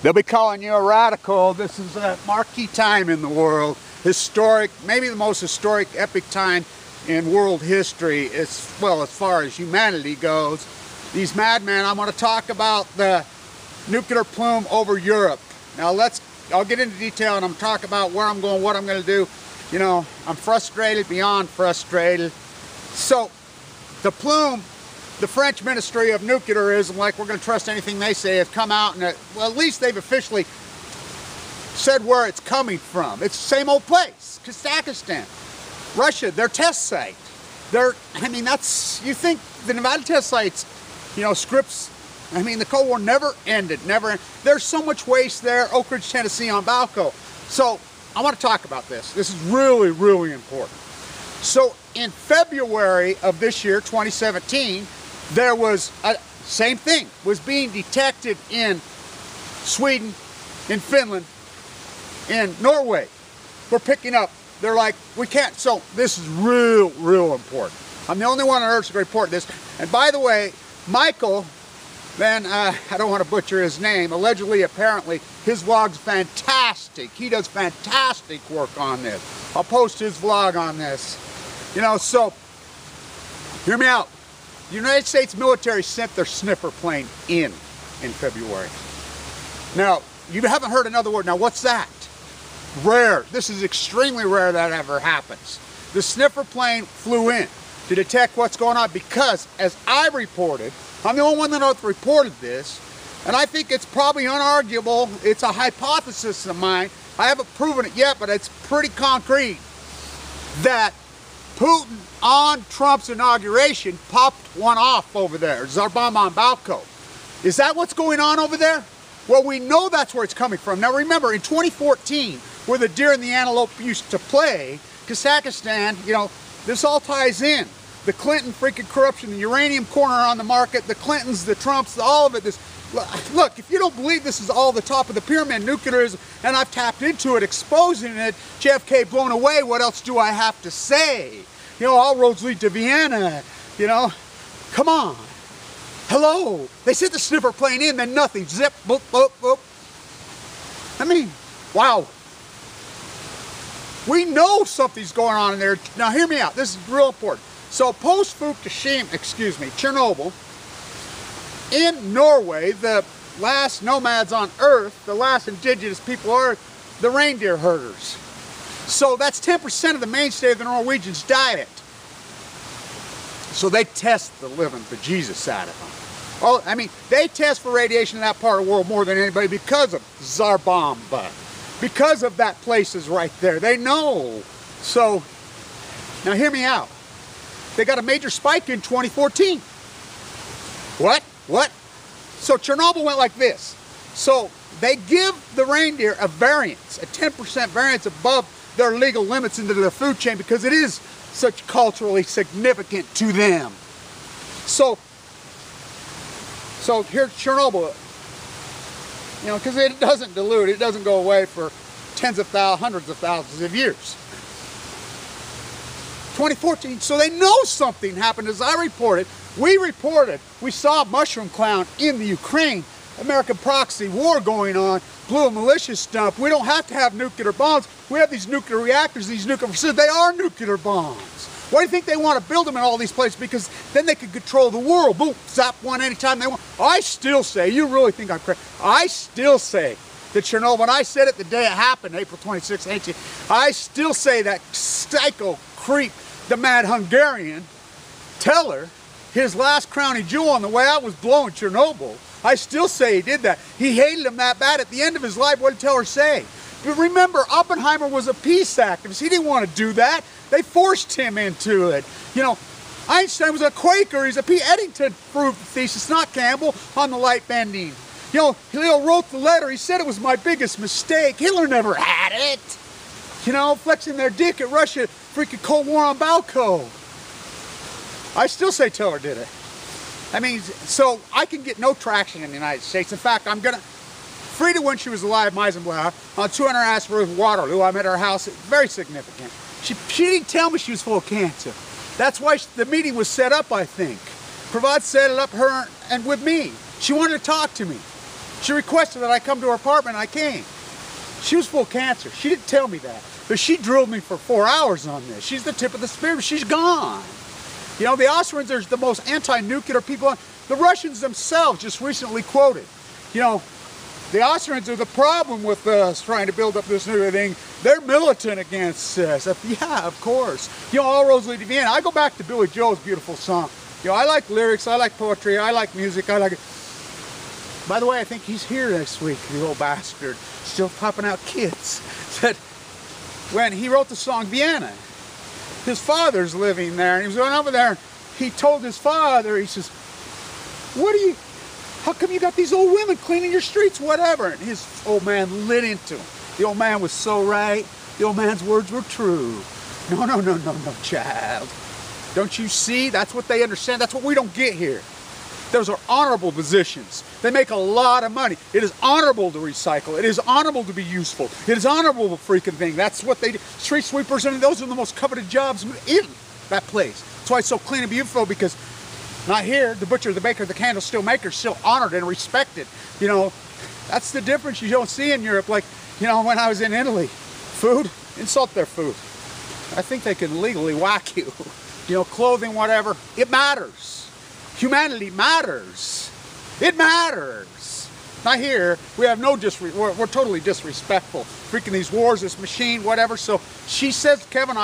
They'll be calling you a radical. This is a marquee time in the world. Historic, maybe the most historic, epic time in world history, as well as far as humanity goes. These madmen, I want to talk about the nuclear plume over Europe. Now I'll get into detail and I'm talking about where I'm going, what I'm going to do. You know, I'm frustrated, beyond frustrated. So, the plume, the French Ministry of Nuclearism, like we're going to trust anything they say, has come out and, well, at least they've officially said where it's coming from. It's the same old place, Kazakhstan. Russia, their test site. I mean, you think the Nevada test sites, you know, scripts, I mean, the Cold War never ended, There's so much waste there, Oak Ridge, Tennessee on Balco. So, I want to talk about this. This is really, really important. So, in February of this year, 2017, there was same thing was being detected in Sweden, in Finland, in Norway. We're picking up. They're like, we can't. So this is real important. I'm the only one on earth to report this. And by the way, Michael, then I don't want to butcher his name. Allegedly, apparently, his vlog's fantastic. He does fantastic work on this. I'll post his vlog on this. You know, so hear me out. The United States military sent their sniffer plane in February. Now, you haven't heard another word. Now, what's that? Rare. This is extremely rare that ever happens. The sniffer plane flew in to detect what's going on because, as I reported, I'm the only one that reported this, and I think it's probably unarguable. It's a hypothesis of mine. I haven't proven it yet, but it's pretty concrete that Putin, on Trump's inauguration, popped one off over there, Zarbama on Balco. Is that what's going on over there? Well, we know that's where it's coming from. Now remember, in 2014, where the deer and the antelope used to play, Kazakhstan, you know, this all ties in. The Clinton freaking corruption, the uranium corner on the market, the Clintons, the Trumps, all of it. Look, if you don't believe this is all the top of the pyramid, nuclearism, and I've tapped into it, exposing it, JFK blown away, what else do I have to say? You know, all roads lead to Vienna, you know, come on. Hello, they sent the sniffer plane in, then nothing, zip, boop, boop, boop. I mean, wow. We know something's going on in there. Now hear me out, this is real important. So post Fukushima, Chernobyl, in Norway, the last nomads on Earth, the last indigenous people on Earth, the reindeer herders. So that's 10% of the mainstay of the Norwegians' diet. So they test the living bejesus out of them. Oh, I mean, they test for radiation in that part of the world more than anybody because of Zarbamba. Because of that place is right there. They know. So, now hear me out. They got a major spike in 2014. What? So Chernobyl went like this. So they give the reindeer a variance, a 10% variance above their legal limits into their food chain because it is such culturally significant to them. So here's Chernobyl, you know, because it doesn't dilute, it doesn't go away for tens of thousands, hundreds of thousands of years. 2014, so they know something happened. As I reported, we saw a mushroom cloud in the Ukraine, American proxy war going on, blew a militia stump. We don't have to have nuclear bombs. We have these nuclear reactors, these nuclear facilities. They are nuclear bombs. Why do you think they want to build them in all these places? Because then they can control the world. Boom, zap one anytime they want. I still say, you really think I'm crazy? I still say that Chernobyl, when I said it the day it happened, April 26, 18, I still say that psycho creep, the mad Hungarian, Teller, his last crowning jewel on the way out was blowing Chernobyl. I still say he did that. He hated him that bad. At the end of his life, what did Teller say? But remember, Oppenheimer was a peace activist. He didn't want to do that. They forced him into it. You know, Einstein was a Quaker. He's a P. Eddington proved the thesis, not Campbell, on the light bending. You know, Hitler wrote the letter. He said it was my biggest mistake. Hitler never had it. You know, flexing their dick at Russia, freaking Cold War on Balco. I still say Teller did it. I mean, so I can get no traction in the United States. In fact, I'm gonna, Frida, when she was alive, Meisenblau, on 200 Ash Road, Waterloo, I'm at her house, very significant. She didn't tell me she was full of cancer. That's why the meeting was set up, I think. Pravat set it up, her and with me. She wanted to talk to me. She requested that I come to her apartment, and I came. She was full of cancer. She didn't tell me that, but she drilled me for 4 hours on this. She's the tip of the spear, but she's gone. You know, the Austrians are the most anti-nuclear people. The Russians themselves just recently quoted, you know, the Austrians are the problem with us trying to build up this nuclear thing. They're militant against us. Yeah, of course. You know, all roads lead to Vienna. I go back to Billy Joel's beautiful song. You know, I like lyrics, I like poetry, I like music, I like it. By the way, I think he's here next week, the old bastard. Still popping out kids. That when he wrote the song Vienna, his father's living there, and he was going over there, and he told his father, he says, how come you got these old women cleaning your streets, whatever? And his old man lit into him. The old man was so right. The old man's words were true. No, no, no, no, no, child. Don't you see? That's what they understand. That's what we don't get here. Those are honorable positions. They make a lot of money. It is honorable to recycle. It is honorable to be useful. It is honorable to freaking thing. That's what they do. Street sweepers, and those are the most coveted jobs in that place. That's why it's so clean and beautiful, because not here, the butcher, the baker, the candlestick maker is still honored and respected. You know, that's the difference you don't see in Europe. Like, you know, when I was in Italy, food, insult their food. I think they can legally whack you. You know, clothing, whatever, it matters. Humanity matters. It matters. Not here. We have no we're totally disrespectful. Freaking these wars, this machine, whatever. So she says, Kevin,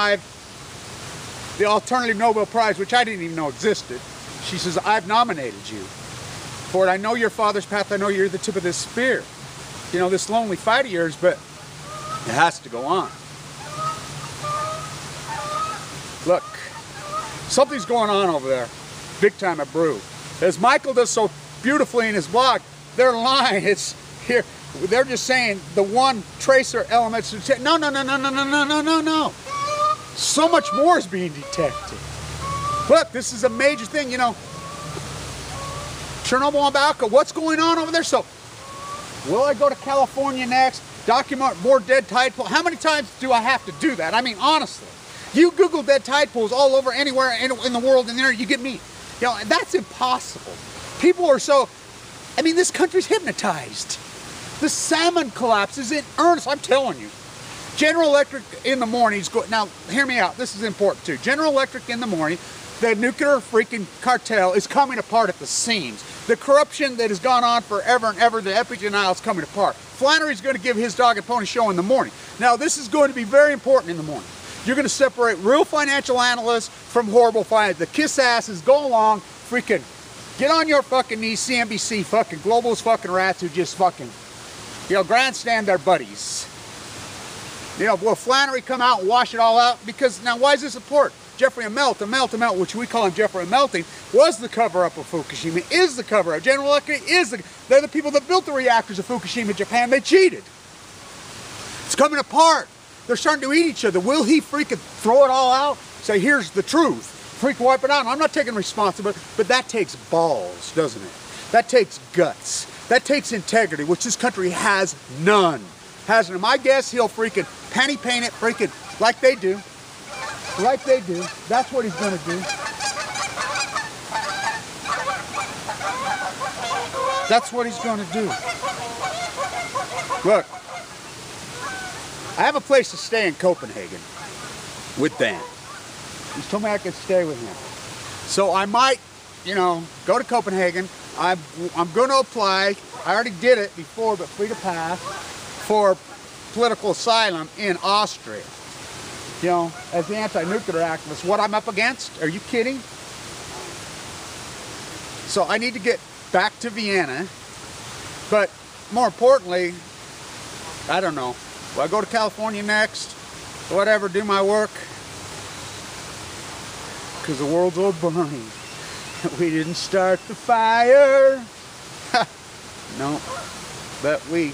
the alternative Nobel Prize, which I didn't even know existed. She says, I've nominated you for it. I know your father's path. I know you're the tip of this spear. You know, this lonely fight of yours, but it has to go on. Look, something's going on over there. Big time at Brew. As Michael does so beautifully in his blog, they're lying. It's here. They're just saying the one tracer elements. No, no, no, no, no, no, no, no, no, no. So much more is being detected. Look, this is a major thing, you know. Chernobyl and Balka, what's going on over there? So, will I go to California next? Document more dead tide pools? How many times do I have to do that? I mean, honestly. You Google dead tide pools all over anywhere in the world, and there you get me. You know, that's impossible. People are so, I mean, this country's hypnotized. The salmon collapse is in earnest, I'm telling you. General Electric in the mornings, now hear me out, this is important too. General Electric in the morning, the nuclear freaking cartel is coming apart at the seams. The corruption that has gone on forever and ever, the epic denial is coming apart. Flannery's going to give his dog and pony show in the morning. Now this is going to be very important in the morning. You're going to separate real financial analysts from horrible finance. The kiss asses, go along, freaking get on your fucking knees, CNBC fucking globalist fucking rats who just fucking, you know, grandstand their buddies. You know, will Flannery come out and wash it all out? Because now, why is this important? Jeffrey Immelt, which we call him Jeffrey Melting, was the cover-up of Fukushima, is the cover-up. General Electric is they're the people that built the reactors of Fukushima, Japan. They cheated. It's coming apart. They're starting to eat each other. Will he freaking throw it all out? Say, here's the truth. Freak wipe it out. I'm not taking responsibility, but that takes balls, doesn't it? That takes guts. That takes integrity, which this country has none. Has none. My guess he'll freaking penny paint it, freaking like they do. Like they do. That's what he's going to do. That's what he's going to do. Look. I have a place to stay in Copenhagen with Dan. He's told me I could stay with him. So I might, you know, go to Copenhagen. I'm going to apply. I already did it before, but free to pass for political asylum in Austria. You know, as the anti-nuclear activist, what I'm up against? Are you kidding? So I need to get back to Vienna. But more importantly, I don't know. Will I go to California next? Whatever, do my work? Because the world's all burning. We didn't start the fire. No, but we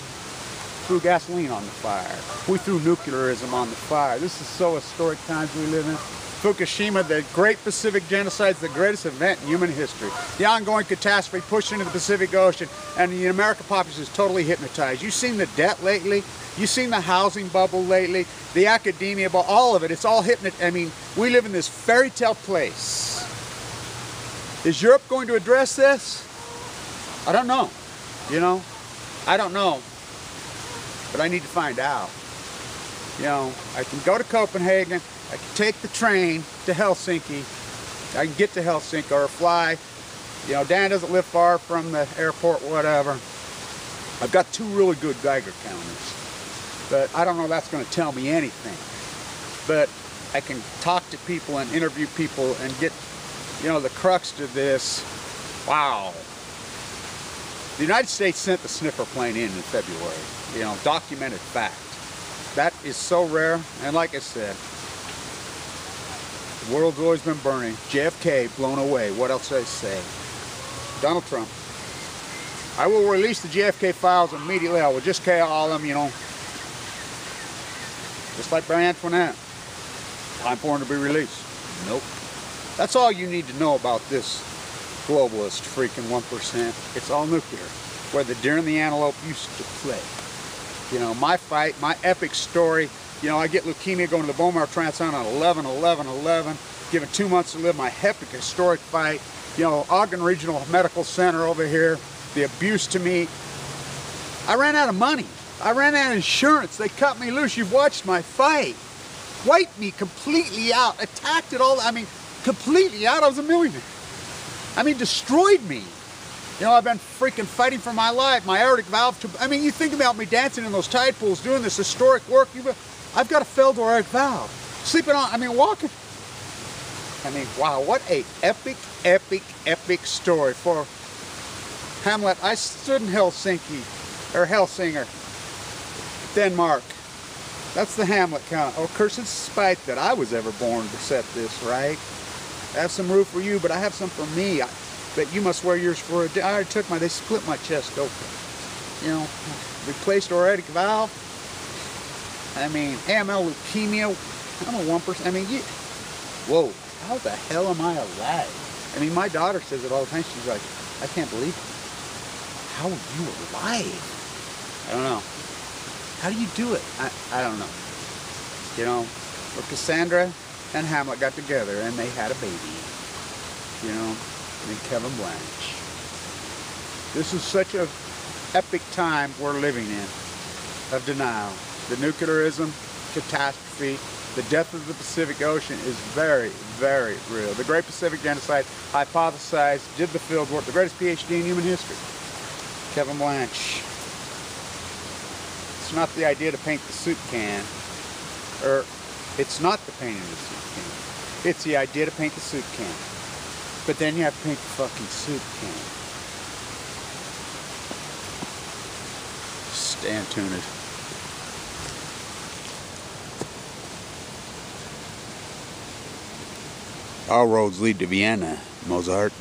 threw gasoline on the fire. We threw nuclearism on the fire. This is so historic times we live in. Fukushima, the Great Pacific Genocide, is the greatest event in human history. The ongoing catastrophe pushed into the Pacific Ocean, and the American populace is totally hypnotized. You've seen the debt lately. You've seen the housing bubble lately, the academia bubble, all of it. It's all hypnotized. I mean, we live in this fairy tale place. Is Europe going to address this? I don't know. You know, I don't know, but I need to find out. You know, I can go to Copenhagen, I can take the train to Helsinki, I can get to Helsinki or fly. You know, Dan doesn't live far from the airport, whatever. I've got 2 really good Geiger counters, but I don't know if that's going to tell me anything. But I can talk to people and interview people and get, you know, the crux to this. Wow. The United States sent the sniffer plane in February. You know, documented fact. That is so rare, and like I said, the world's always been burning. JFK blown away. What else did I say? Donald Trump. I will release the JFK files immediately. I will just call them, you know, just like Marie Antoinette. Time for them to be released. Nope. That's all you need to know about this globalist freaking 1%. It's all nuclear. Where the deer and the antelope used to play. You know, my fight, my epic story. You know, I get leukemia going to the bone marrow transplant on 11/11/11. Given 2 months to live, my epic historic fight. You know, Ogden Regional Medical Center over here. The abuse to me. I ran out of money. I ran out of insurance. They cut me loose. You've watched my fight. Wiped me completely out. Attacked it all. I mean, completely out. I was a millionaire. I mean, destroyed me. You know, I've been freaking fighting for my life. My aortic valve. I mean, you think about me dancing in those tide pools, doing this historic work. I've got a failed aortic valve. Sleeping on, I mean, walking. I mean, wow, what a epic, epic, epic story for Hamlet. I stood in Helsinki, or Helsinger, Denmark. That's the Hamlet count. Oh, cursed spite that I was ever born to set this, right? I have some roof for you, but I have some for me. But you must wear yours for a day. I already took they split my chest open. You know, replaced aortic valve. I mean, AML leukemia. I'm a 1%. I mean, whoa, how the hell am I alive? I mean, my daughter says it all the time. She's like, I can't believe it. How are you alive? I don't know. How do you do it? I don't know. You know, where Cassandra and Hamlet got together and they had a baby. You know, and Kevin Blanch. This is such an epic time we're living in of denial. The nuclearism, catastrophe, the death of the Pacific Ocean is very, very real. The Great Pacific Genocide, hypothesized, did the field work, the greatest PhD in human history. Kevin Blanch. It's not the idea to paint the soup can, or it's not the painting of the soup can. It's the idea to paint the soup can. But then you have to paint the fucking soup can. Stay tuned. All roads lead to Vienna, Mozart.